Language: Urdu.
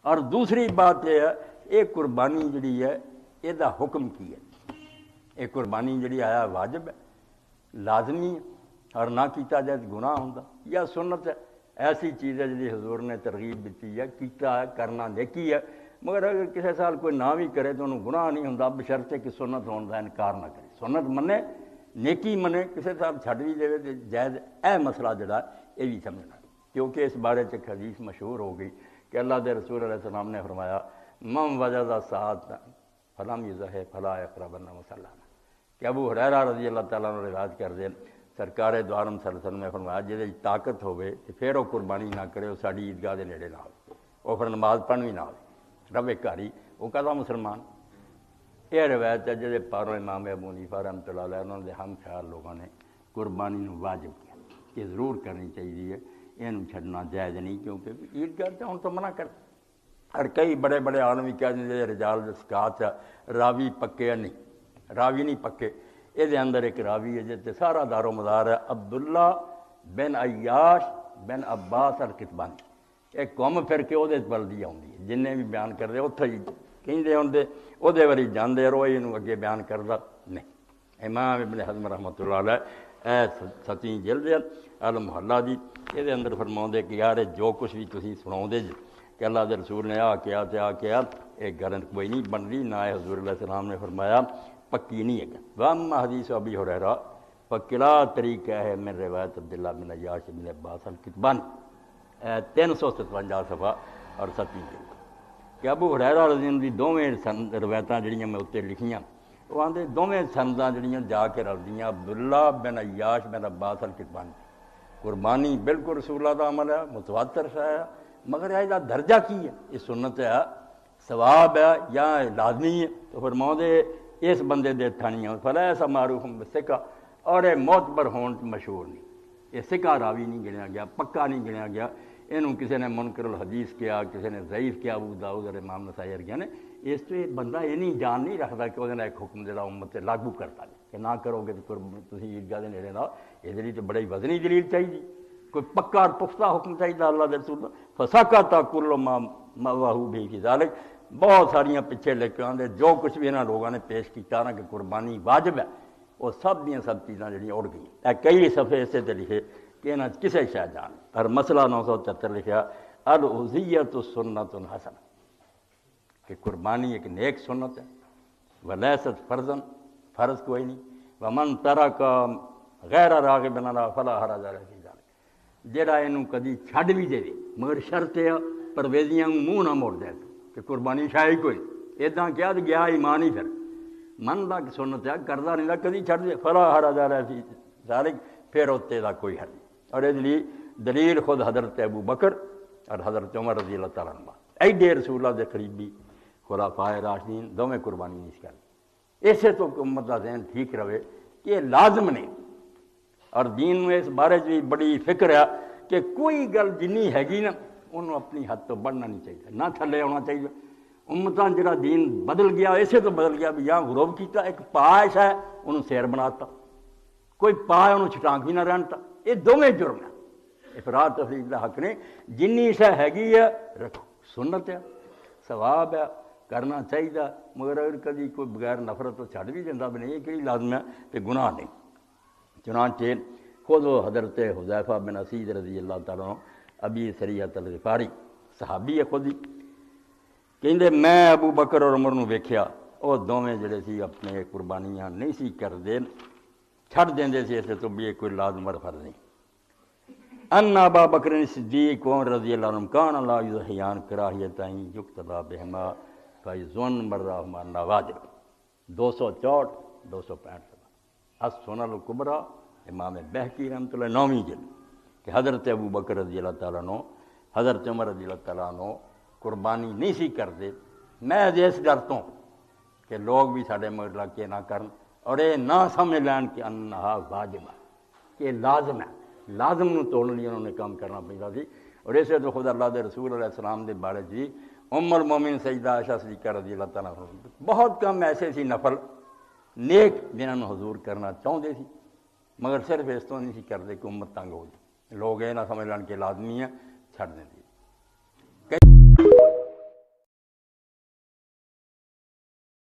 اور دوسری بات یہ ہے یہ قربانی جڑی ہے یہ حکم کی ہے، یہ قربانی جڑی آیا واجب ہے، لازمی ہے، اور نہ کیتا جائے تو گناہ ہوتا، یا سنت ہے، ایسی چیز ہے جی حضور نے ترغیب دیتی ہے، کیتا ہے کرنا نیکی ہے، مگر اگر کسی سال کوئی نہ بھی کرے تو انہوں گناہ نہیں ہوتا بشرطے کہ سنت ہونے کا انکار نہ کرے، سنت منے نیکی منے، کسی سال چھڈ بھی دے تو جائز، اے مسئلہ جڑا یہ بھی سمجھنا، کیونکہ اس بارے ایک حدیث مشہور ہو گئی کہ اللہ دے رسول علیہ السلام نے فرمایا من وجد ساعۃ فلم یضح فلا یقربن مصلانا، کہ ابو ہریرہ رضی اللہ تعالیٰ عنہ روایت کر دیں سرکار دو عالم صلی اللہ علیہ وسلم نے فرمایا جہدے طاقت ہوے تے پھر وہ قربانی نہ کرے، وہ ساڈی عیدگاہ دے نیڑے نہ آوے، وہ پھر نماز پڑھ بھی نہ آوے، رہے گھر ہی، وہ کہتا مسلمان۔ یہ روایت ہے جہدے پاروں امام ابو حنیفہ رحمۃ اللہ علیہ انہوں نے ہم خیال لوگوں نے قربانی نو واجب کیا کہ ضرور کرنی چاہیے، یہ چھڈنا جائز نہیں، کیونکہ عیدگاہ تے ہن تو منع کر، اور کئی بڑے بڑے عالم بھی کہہ دیں رجال ثقات راوی پکے نہیں، راوی نہیں پکے، یہ اندر ایک راوی ہے جیسے سارا دار و مدار ہے عبداللہ بن عیاش بن عباس الکتبانی، ایک قوم پھر کے وہ بلدی آتی ہے، جن بھی بیان کرتے اتنے ہی کہیں ہوتے وہ جانے روئے یہ اگے بیان کرتا نہیں۔ امام ابن حزم رحمۃ اللہ علیہ اے 7ویں جلد المحلہ دی یہ اندر فرماؤں کہ یار جو کچھ بھی تھی سناؤ جی کہ اللہ دے رسول نے آ کیا تے آ کیا ایک گرن کوئی نہیں بن رہی، نہ حضور علیہ السلام نے فرمایا پکی نہیں ہے۔ واما حدیث ابی ہریرہ پکلا طریقہ ہے من روایت عبداللہ بن عیاش بن عباس الکتبانی 357 صفحہ اور 7ویں جلد کہ ابو ہریرہ رضی اللہ عنہ دونوں روایتاں جڑیاں میں اتنے لکھیاں وہ آدھے دونوں سنداں جڑیاں جا کے رلدیاں عبداللہ بن عیاش بن عباس الکتبانی، قربانی بالکل رسول اللہ دا عمل ہے، متواتر ہے، مگر یہ درجہ کی ہے، یہ سنت ہے، ثواب ہے یا لازمی ہے، تو فرماؤ دے اس بندے دے تھانیاں فلا ایسا معروف سکہ، اور یہ معتبر ہون مشہور نہیں، یہ سکہ راوی نہیں گنیا گیا، پکا نہیں گنیا گیا، انہوں کسی نے منکر الحدیث کیا، کسی نے ضعیف کیا، ابو داؤد اور امام نسائی ورگیاں نے، اس تو بندہ یہ نہیں جان نہیں رکھتا کہ وہ ایک حکم جڑا امت سے لاگو کرتا ہے کہ نہ کرو گے تو تسی عیدگاہ دے نیڑے نہ، یہ لیے تو بڑی وزنی دلیل چاہیے، کوئی پکا اور پختہ حکم چاہیے اللہ دے رسول فساکت کل ما مواہو بھی فی ذالک، بہت ساریاں پیچھے لے کے آندے جو کچھ بھی انہاں لوگوں نے پیش کیتا نا کہ قربانی واجب ہے، وہ سب دیاں سب چیزاں جڑیاں اڑ گئیں، کئی صفحے اسے تے لکھے کہ انہاں کسے شے جان، اور مسئلہ 974 لکھا الاضحیۃ سنت حسنہ، کہ قربانی ایک نیک سنت ہے، ولیست فرضاً، فرض کوئی نہیں، ومن ترک غیر راغب فلا حرج علیہ فی ذلک، جڑا انہوں کدی چھڈ بھی دے مگر شرط ہے پرویزیاں منہ نہ موڑ دے کہ قربانی شاہی کوئی اداں کیا تو گیا ایمان ہی، پھر من دا سنت ہے کردا نہیں دا کدی چھڈ دے فلا حرج علیہ فی ذلک، پھر اتنے دا کوئی حرج نہیں، اور اس لیے دلیل خود حضرت ابو بکر اور حضرت عمر رضی اللہ تعالیٰ عنہ ایڈے رسول اللہ دے قریبی خلفائے راشدین دونوں قربانی نہیں کرتے، اسے تو امت کا ذہن ٹھیک رہے کہ یہ لازم نے، اور دین میں اس بارے بھی بڑی فکر ہے کہ کوئی گل جنی ہے نا انہوں اپنی حد تو بڑھنا نہیں چاہیے، نہ تھلے ہونا چاہیے۔ امتاں جڑا دین بدل گیا اسے تو بدل گیا بھی یہاں غروب کیتا، ایک پاش ہے انہوں سیر بناتا، کوئی پا انہوں چھٹانک بھی نہ رہنتا، یہ دونوں جرم ہے، افراط تفریط کا حق نہیں، جنی شے ہے رکھو، سنت ہے، ثواب ہے، کرنا چاہیے، مگر اگر کدی کوئی بغیر نفرت تو چھڈ بھی دینا بھی نہیں یہ کہڑی لازم ہے کہ گناہ نہیں۔ چنانچہ خود و حضرت حذیفہ بن اسید رضی اللہ تعالیٰ عنہ ابی سریۃ الغفاری صحابی ہے خود ہی، کہندے میں ابو بکر اور عمر نو ویکھیا وہ دونوں جڑے سی اپنے قربانیاں نہیں سی کردے، چھڈ دیندے سی اسے تو بھی یہ کوئی لازم اور فرض نہیں۔ ان ابا بکر صدیق عمر رضی اللہ عنہ کان لا یضحیان کراہیۃ ان یقتدی بہما فیظن مرہما نواجب 264 265 السنن الکبریٰ امام بہقی رحمۃ اللہ 9ویں جلد کہ حضرت ابو بکر رضی اللہ تعالیٰ عنہ حضرت عمر رضی اللہ تعالیٰ عنہ قربانی نہیں سی کرتے، میں اس ڈر تو کہ لوگ بھی سارے مگر لگ کے نہ کرن اور یہ نہ سمجھ لین کہ انہا واجب ہے کہ لازم ہے، لازم نو توڑن لیے انہوں نے کام کرنا پڑتا سی، اور اسے تو خود اللہ دے رسول علیہ السلام دے بارے جی ام المومن سیدہ عائشہ صدیقہ رضی اللہ تعالیٰ عنہ بہت کم ایسے سی نفل نیک جنہوں حضور کرنا چاہتے سی، مگر صرف اس تو نہیں سی کرتے کہ امت تنگ ہو جائے، لوگ یہ نہ سمجھ لین کہ لازمی ہے چھڈ دیں۔